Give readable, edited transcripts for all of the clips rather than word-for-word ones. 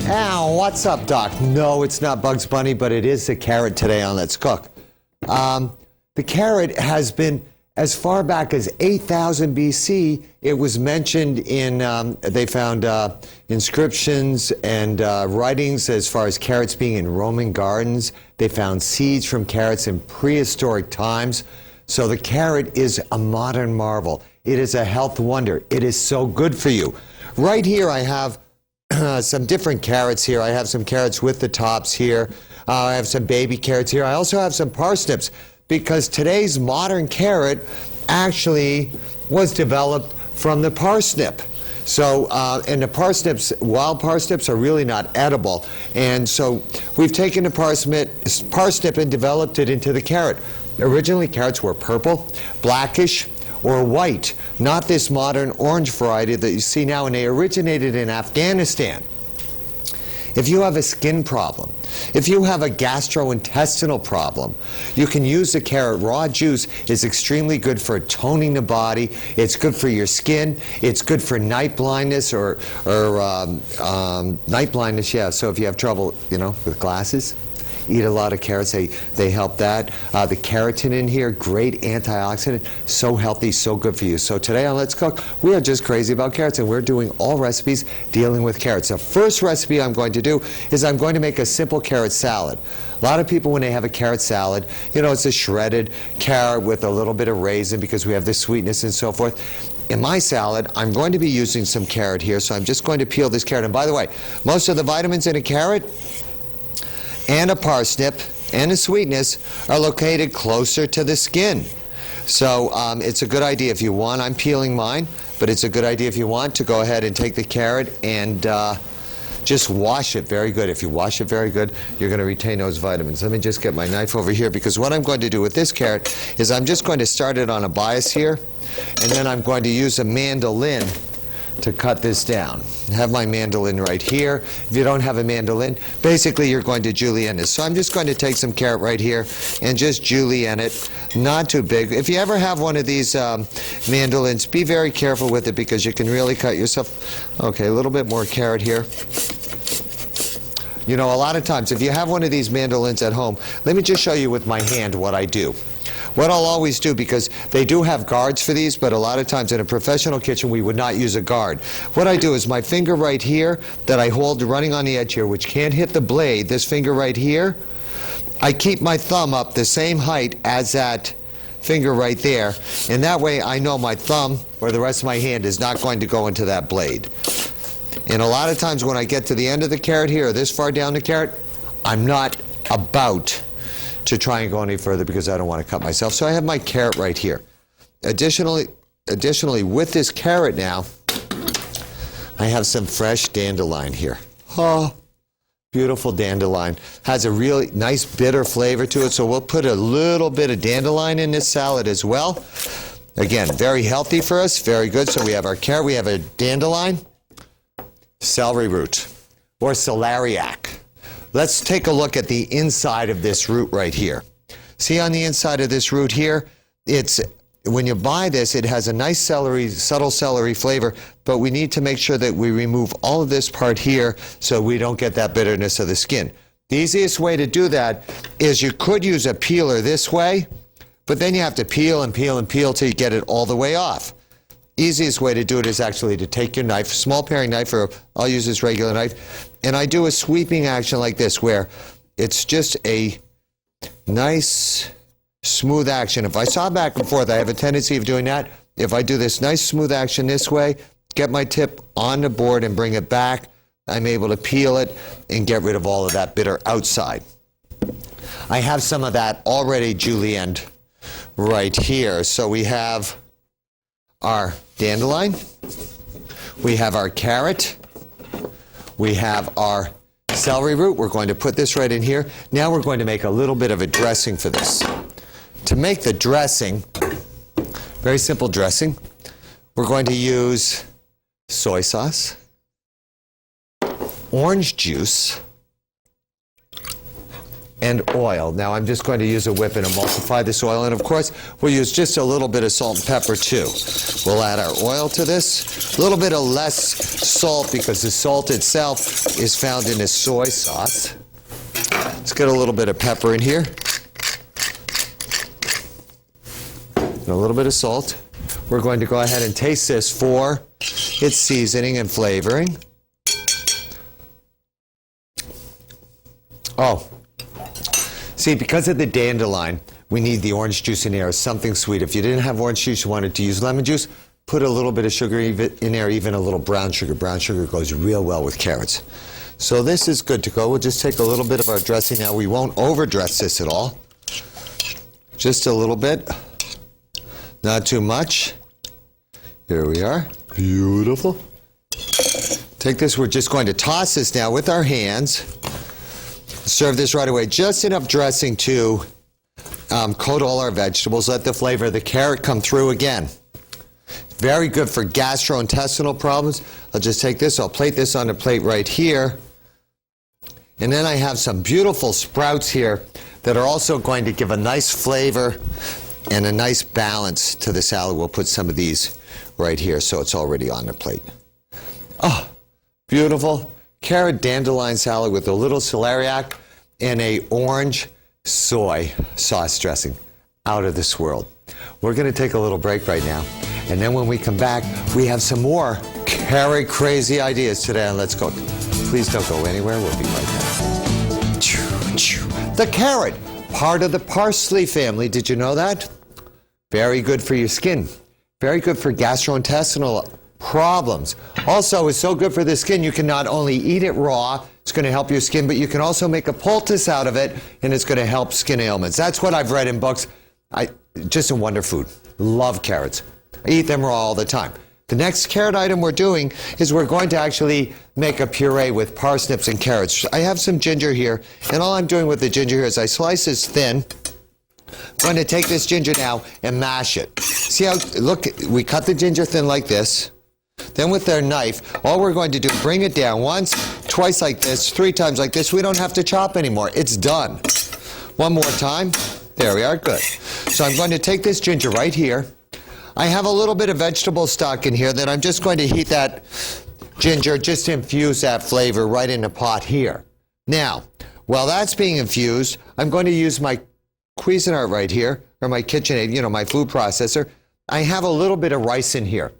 Ow, what's up, Doc? No, it's not Bugs Bunny, but it is the carrot today on Let's Cook. The carrot has been, as far back as 8000 BC, it was mentioned in, they found inscriptions and writings as far as carrots being in Roman gardens. They found seeds from carrots in prehistoric times. So the carrot is a modern marvel. It is a health wonder. It is so good for you. Right here I have some different carrots here. I have some carrots with the tops here. I have some baby carrots here. I also have some parsnips because today's modern carrot actually was developed from the parsnip. So, and the parsnips, wild parsnips are really not edible. And so we've taken the parsnip and developed it into the carrot. Originally, carrots were purple, blackish, or white, not this modern orange variety that you see now, and they originated in Afghanistan. If you have a skin problem, if you have a gastrointestinal problem, you can use the carrot. Raw juice is extremely good for toning the body. It's good for your skin. It's good for night blindness or night blindness, yeah. So if you have trouble, you know, with glasses, eat a lot of carrots. They help that. The keratin in here, great antioxidant, so healthy, so good for you. So today on Let's Cook, we are just crazy about carrots, and we're doing all recipes dealing with carrots. The first recipe I'm going to do is I'm going to make a simple carrot salad. A lot of people, when they have a carrot salad, you know, it's a shredded carrot with a little bit of raisin because we have this sweetness and so forth. In my salad, I'm going to be using some carrot here, so I'm just going to peel this carrot. And by the way, most of the vitamins in a carrot and a parsnip and the sweetness are located closer to the skin. So it's a good idea if you want. I'm peeling mine, but it's a good idea if you want to go ahead and take the carrot and just wash it very good. If you wash it very good, you're going to retain those vitamins. Let me just get my knife over here, because what I'm going to do with this carrot is I'm just going to start it on a bias here, and then I'm going to use a mandolin to cut this down. I have my mandolin right here. If you don't have a mandolin, basically you're going to julienne this. So I'm just going to take some carrot right here and just julienne it, not too big. If you ever have one of these mandolins, be very careful with it because you can really cut yourself. Okay, a little bit more carrot here. You know, a lot of times, if you have one of these mandolins at home, let me just show you with my hand what I do. What I'll always do, because they do have guards for these, but a lot of times in a professional kitchen we would not use a guard. What I do is my finger right here that I hold running on the edge here, which can't hit the blade, this finger right here, I keep my thumb up the same height as that finger right there, and that way I know my thumb or the rest of my hand is not going to go into that blade. And a lot of times when I get to the end of the carrot here, or this far down the carrot, I'm not about to try and go any further because I don't want to cut myself. So I have my carrot right here. Additionally, with this carrot now, I have some fresh dandelion here. Oh, beautiful dandelion. Has a really nice bitter flavor to it, so we'll put a little bit of dandelion in this salad as well. Again, very healthy for us, very good. So we have our carrot, we have a dandelion, celery root, or celeriac. Let's take a look at the inside of this root right here. See on the inside of this root here, when you buy this, it has a nice subtle celery flavor, but we need to make sure that we remove all of this part here so we don't get that bitterness of the skin. The easiest way to do that is you could use a peeler this way, but then you have to peel and peel and peel till you get it all the way off. Easiest way to do it is actually to take your knife, small paring knife, or I'll use this regular knife, and I do a sweeping action like this where it's just a nice smooth action. If I saw back and forth, I have a tendency of doing that. If I do this nice smooth action this way, get my tip on the board and bring it back, I'm able to peel it and get rid of all of that bitter outside. I have some of that already julienned right here. So we have our dandelion, we have our carrot, we have our celery root. We're going to put this right in here. Now we're going to make a little bit of a dressing for this. To make the dressing, very simple dressing, we're going to use soy sauce, orange juice, and oil. Now I'm just going to use a whip and emulsify this oil, and of course we'll use just a little bit of salt and pepper too. We'll add our oil to this, a little bit of less salt because the salt itself is found in this soy sauce. Let's get a little bit of pepper in here, and a little bit of salt. We're going to go ahead and taste this for its seasoning and flavoring. Oh, see, because of the dandelion, we need the orange juice in there, something sweet. If you didn't have orange juice, you wanted to use lemon juice, put a little bit of sugar in there, even a little brown sugar. Brown sugar goes real well with carrots. So this is good to go. We'll just take a little bit of our dressing now. We won't overdress this at all. Just a little bit. Not too much. Here we are. Beautiful. Take this, we're just going to toss this now with our hands. Serve this right away. Just enough dressing to coat all our vegetables. Let the flavor of the carrot come through again. Very good for gastrointestinal problems. I'll just take this, I'll plate this on a plate right here. And then I have some beautiful sprouts here that are also going to give a nice flavor and a nice balance to the salad. We'll put some of these right here so it's already on the plate. Oh, beautiful. Carrot dandelion salad with a little celeriac and a orange soy sauce dressing. Out of this world. We're going to take a little break right now. And then when we come back, we have some more carrot crazy ideas today on Let's Cook. Please don't go anywhere. We'll be right back. The carrot, part of the parsley family. Did you know that? Very good for your skin. Very good for gastrointestinal problems. Also, it's so good for the skin, you can not only eat it raw, it's going to help your skin, but you can also make a poultice out of it, and it's going to help skin ailments. That's what I've read in books. Just a wonder food. Love carrots. I eat them raw all the time. The next carrot item we're doing is we're going to actually make a puree with parsnips and carrots. I have some ginger here, and all I'm doing with the ginger here is I slice this thin. I'm going to take this ginger now and mash it. See how, look, we cut the ginger thin like this. Then with our knife, all we're going to do, bring it down once, twice like this, 3 times like this. We don't have to chop anymore. It's done. One more time. There we are. Good. So I'm going to take this ginger right here. I have a little bit of vegetable stock in here that I'm just going to heat that ginger just to infuse that flavor right in the pot here. Now, while that's being infused, I'm going to use my Cuisinart right here, or my KitchenAid, you know, my food processor. I have a little bit of rice in here.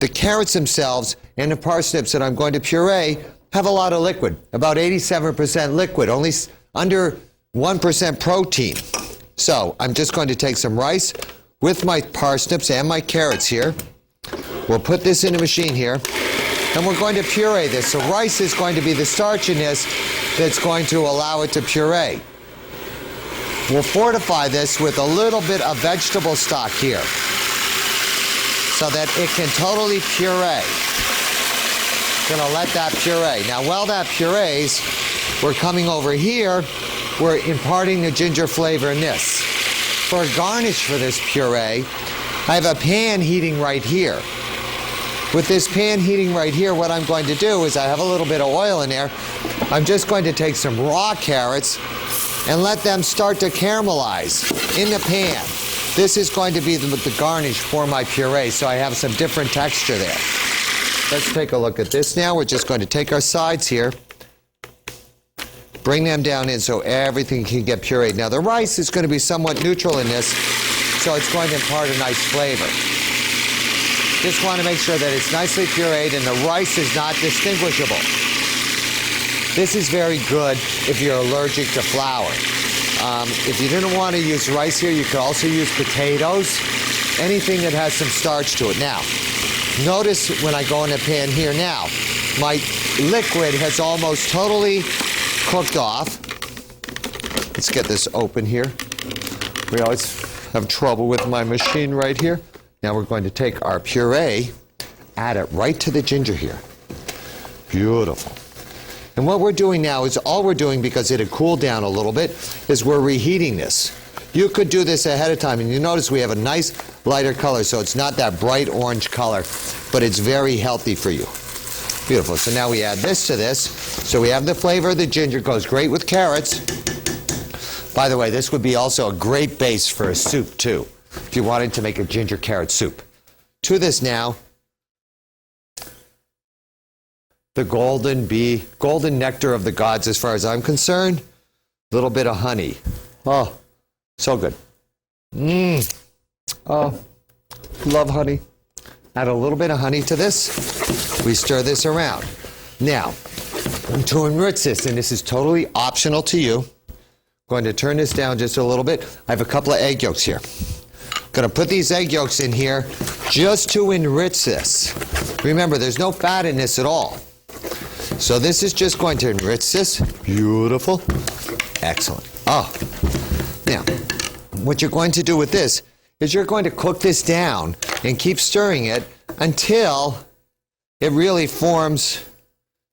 The carrots themselves and the parsnips that I'm going to puree have a lot of liquid, about 87% liquid, only under 1% protein. So I'm just going to take some rice with my parsnips and my carrots here. We'll put this in the machine here, and we're going to puree this. So rice is going to be the starch in this that's going to allow it to puree. We'll fortify this with a little bit of vegetable stock here, so that it can totally puree. Gonna let that puree. Now, while that purees, we're coming over here, we're imparting the ginger flavor in this. For a garnish for this puree, I have a pan heating right here. With this pan heating right here, what I'm going to do is I have a little bit of oil in there. I'm just going to take some raw carrots and let them start to caramelize in the pan. This is going to be the garnish for my puree, so I have some different texture there. Let's take a look at this now. We're just going to take our sides here, bring them down in so everything can get pureed. Now, the rice is going to be somewhat neutral in this, so it's going to impart a nice flavor. Just want to make sure that it's nicely pureed and the rice is not distinguishable. This is very good if you're allergic to flour. If you didn't want to use rice here, you could also use potatoes, anything that has some starch to it. Now, notice when I go in the pan here now, my liquid has almost totally cooked off. Let's get this open here. We always have trouble with my machine right here. Now we're going to take our puree, add it right to the ginger here. Beautiful. And what we're doing now is all we're doing, because it had cooled down a little bit, is we're reheating this. You could do this ahead of time, and you notice we have a nice lighter color, so it's not that bright orange color, but it's very healthy for you. Beautiful. So now we add this to this. So we have the flavor of the ginger, goes great with carrots. By the way, this would be also a great base for a soup, too, if you wanted to make a ginger carrot soup. To this now, the golden nectar of the gods as far as I'm concerned. A little bit of honey. Oh, so good. Oh, love honey. Add a little bit of honey to this. We stir this around. Now, to enrich this, and this is totally optional to you, I'm going to turn this down just a little bit. I have a couple of egg yolks here. Going to put these egg yolks in here just to enrich this. Remember, there's no fat in this at all. So this is just going to enrich this. Beautiful. Excellent. Oh. Now, what you're going to do with this is you're going to cook this down and keep stirring it until it really forms.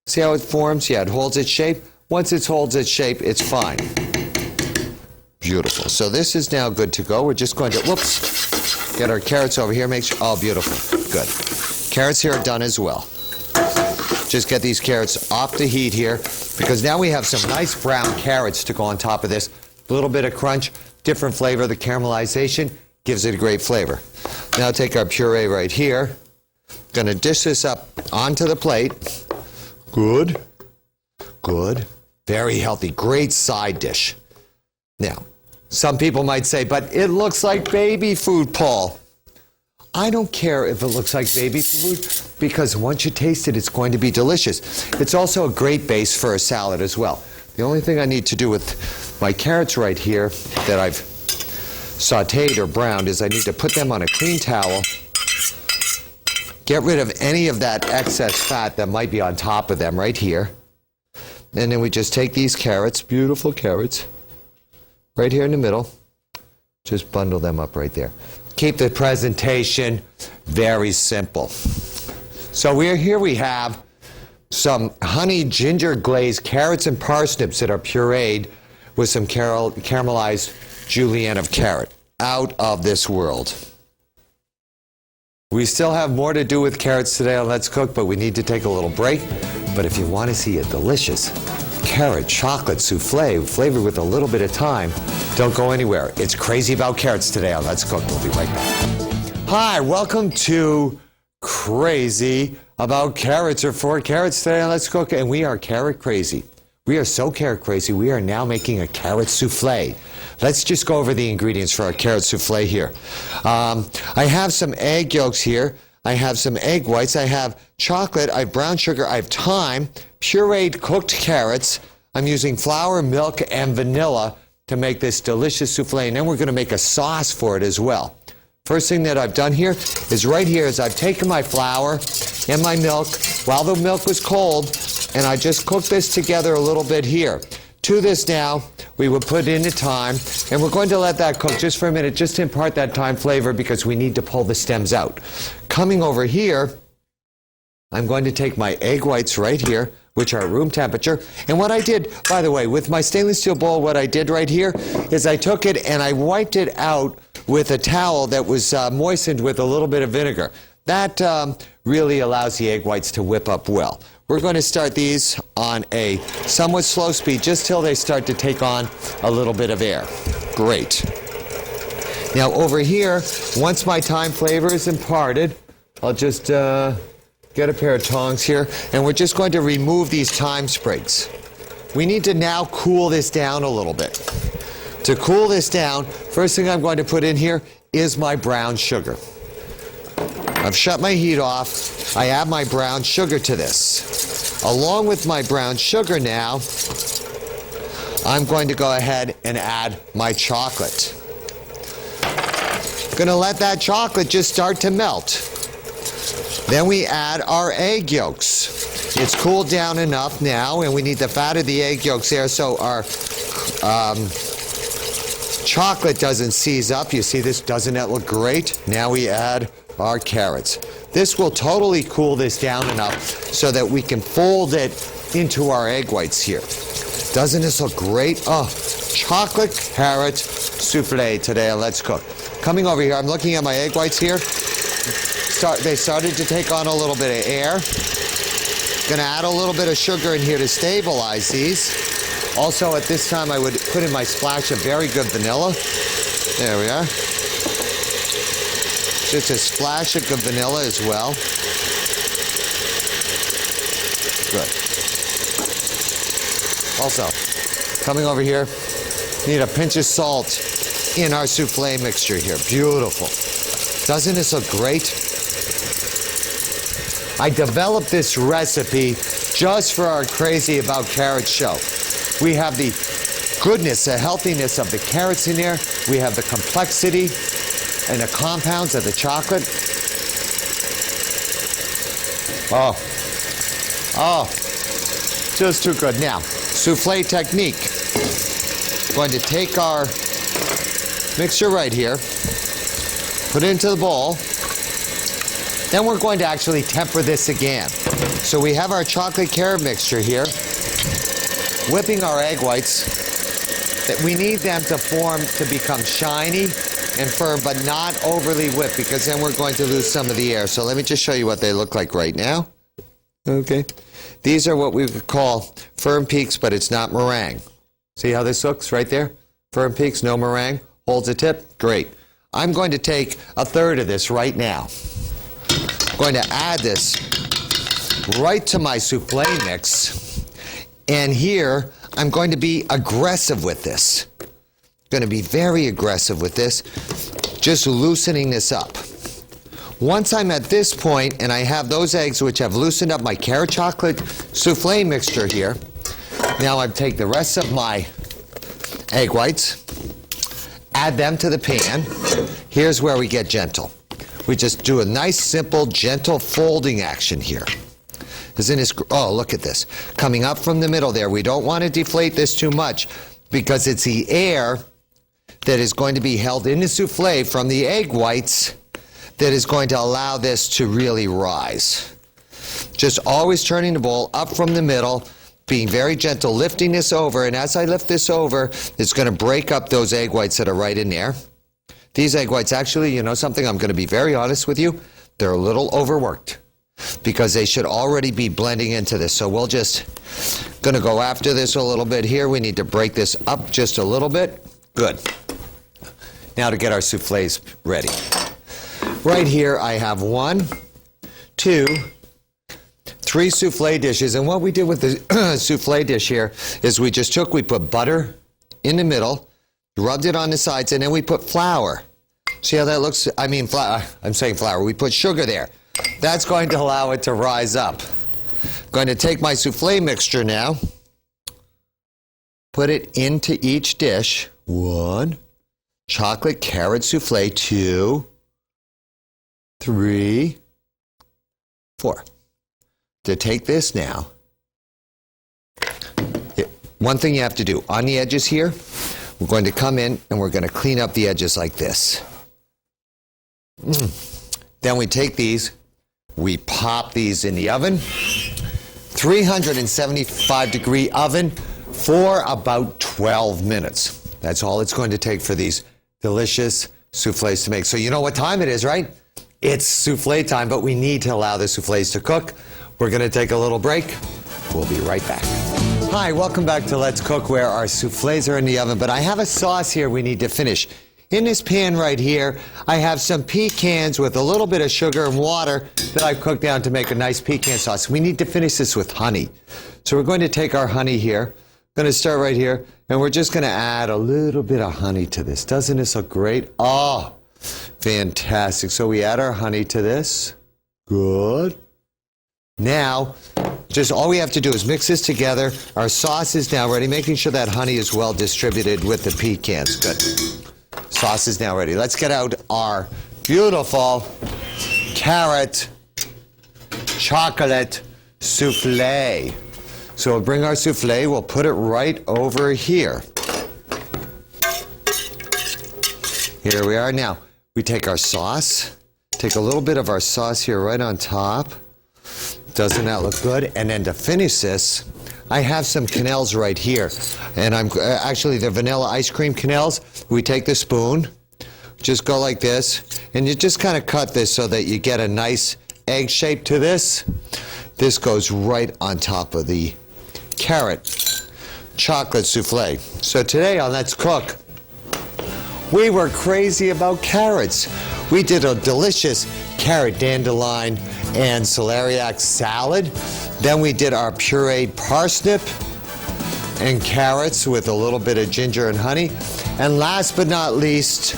See how it forms? Yeah, it holds its shape. Once it holds its shape, it's fine. Beautiful. So this is now good to go. We're just going to, whoops, get our carrots over here. Make sure, oh, beautiful. Good. Carrots here are done as well. Just get these carrots off the heat here because now we have some nice brown carrots to go on top of this. A little bit of crunch, different flavor. The caramelization gives it a great flavor. Now take our puree right here. Going to dish this up onto the plate. Good. Good. Very healthy. Great side dish. Now, some people might say, but it looks like baby food, Paul. I don't care if it looks like baby food because once you taste it, it's going to be delicious. It's also a great base for a salad as well. The only thing I need to do with my carrots right here that I've sauteed or browned is I need to put them on a clean towel, get rid of any of that excess fat that might be on top of them right here. And then we just take these carrots, beautiful carrots, right here in the middle, just bundle them up right there. Keep the presentation very simple. So here we have some honey ginger glazed carrots and parsnips that are pureed with some caramelized julienne of carrot. Out of this world. We still have more to do with carrots today on Let's Cook, but we need to take a little break. But if you want to see a delicious carrot chocolate souffle flavored with a little bit of thyme, don't go anywhere. It's Crazy About Carrots today on Let's Cook. We'll be right back. Hi, welcome to Crazy About Carrots, or For Carrots today on Let's Cook, and we are carrot crazy. We are so carrot crazy, we are now making a carrot souffle. Let's just go over the ingredients for our carrot souffle here. I have some egg yolks here. I have some egg whites. I have chocolate. I have brown sugar. I have thyme, pureed cooked carrots. I'm using flour, milk, and vanilla to make this delicious souffle. And then we're going to make a sauce for it as well. First thing that I've done here is right here is I've taken my flour and my milk while the milk was cold, and I just cooked this together a little bit here. To this now, we will put in the thyme, and we're going to let that cook just for a minute, just to impart that thyme flavor because we need to pull the stems out. Coming over here, I'm going to take my egg whites right here, which are room temperature. And what I did, by the way, with my stainless steel bowl, what I did right here is I took it and I wiped it out with a towel that was moistened with a little bit of vinegar. That really allows the egg whites to whip up well. We're going to start these on a somewhat slow speed just till they start to take on a little bit of air. Great. Now over here, once my thyme flavor is imparted, I'll just get a pair of tongs here, and we're just going to remove these thyme sprigs. We need to now cool this down a little bit. To cool this down, first thing I'm going to put in here is my brown sugar. I've shut my heat off. I add my brown sugar to this. Along with my brown sugar now, I'm going to go ahead and add my chocolate. Going to let that chocolate just start to melt. Then we add our egg yolks. It's cooled down enough now, and we need the fat of the egg yolks there so our chocolate doesn't seize up. You see this? Doesn't that look great? Now we add our carrots. This will totally cool this down enough so that we can fold it into our egg whites here. Doesn't this look great? Oh, chocolate carrot souffle today on Let's Cook. Coming over here, I'm looking at my egg whites here. They started to take on a little bit of air. Gonna add a little bit of sugar in here to stabilize these. Also, at this time, I would put in my splash of very good vanilla. There we are. Just a splash of good vanilla as well. Good. Also, coming over here, need a pinch of salt in our souffle mixture here. Beautiful. Doesn't this look great? I developed this recipe just for our Crazy About Carrots show. We have the goodness, the healthiness of the carrots in there. We have the complexity and the compounds of the chocolate. Oh, just too good. Now, souffle technique. Going to take our mixture right here, put it into the bowl. Then we're going to actually temper this again. So we have our chocolate carrot mixture here, whipping our egg whites. That we need them to form to become shiny and firm, but not overly whipped, because then we're going to lose some of the air. So let me just show you what they look like right now. Okay. These are what we would call firm peaks, but it's not meringue. See how this looks right there? Firm peaks, no meringue. Holds a tip. Great. I'm going to take a third of this right now. I'm going to add this right to my souffle mix. And here, I'm going to be aggressive with this. Going to be very aggressive with this, just loosening this up. Once I'm at this point, and I have those eggs which have loosened up my carrot chocolate souffle mixture here, now I take the rest of my egg whites, add them to the pan. Here's where we get gentle. We just do a nice, simple, gentle folding action here. Isn't this, oh, look at this. Coming up from the middle there. We don't want to deflate this too much because it's the air that is going to be held in the souffle from the egg whites that is going to allow this to really rise. Just always turning the bowl up from the middle, being very gentle, lifting this over, and as I lift this over, it's going to break up those egg whites that are right in there. These egg whites, actually, you know something, I'm going to be very honest with you, they're a little overworked because they should already be blending into this. So we'll just, going to go after this a little bit here. We need to break this up just a little bit. Good. Now to get our souffles ready. Right here I have 1, 2, 3 souffle dishes. And what we did with the souffle dish here is we put butter in the middle, rubbed it on the sides, and then we put flour. See how that looks? I mean, I'm saying flour. We put sugar there. That's going to allow it to rise up. I'm going to take my souffle mixture now, put it into each dish. 1, chocolate carrot souffle, 2, 3, 4. To take this now, one thing you have to do, on the edges here, we're going to come in and we're going to clean up the edges like this. Then we take these, we pop these in the oven, 375-degree oven for about 12 minutes. That's all it's going to take for these delicious souffles to make. So you know what time it is, right? It's souffle time, but we need to allow the souffles to cook. We're going to take a little break. We'll be right back. Hi, welcome back to Let's Cook, where our souffles are in the oven, but I have a sauce here we need to finish. In this pan right here, I have some pecans with a little bit of sugar and water that I've cooked down to make a nice pecan sauce. We need to finish this with honey. So we're going to take our honey here. I'm going to start right here, and we're just going to add a little bit of honey to this. Doesn't this look great? Oh, fantastic. So we add our honey to this. Good. Now, just all we have to do is mix this together. Our sauce is now ready, making sure that honey is well distributed with the pecans. Good. Sauce is now ready. Let's get out our beautiful carrot chocolate souffle. So we'll bring our souffle, we'll put it right over here. Here we are. Now, we take our sauce, take a little bit of our sauce here right on top. Doesn't that look good? And then to finish this, I have some quenelles right here. And I'm actually the vanilla ice cream quenelles. We take the spoon, just go like this, and you just kind of cut this so that you get a nice egg shape to this. This goes right on top of the carrot chocolate souffle. So today on Let's Cook, we were crazy about carrots. We did a delicious carrot dandelion and celeriac salad. Then we did our pureed parsnip and carrots with a little bit of ginger and honey. And last but not least,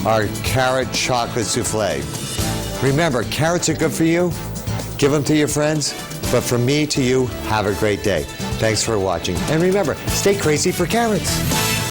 our carrot chocolate souffle. Remember, carrots are good for you. Give them to your friends. But from me to you, have a great day. Thanks for watching. And remember, stay crazy for carrots.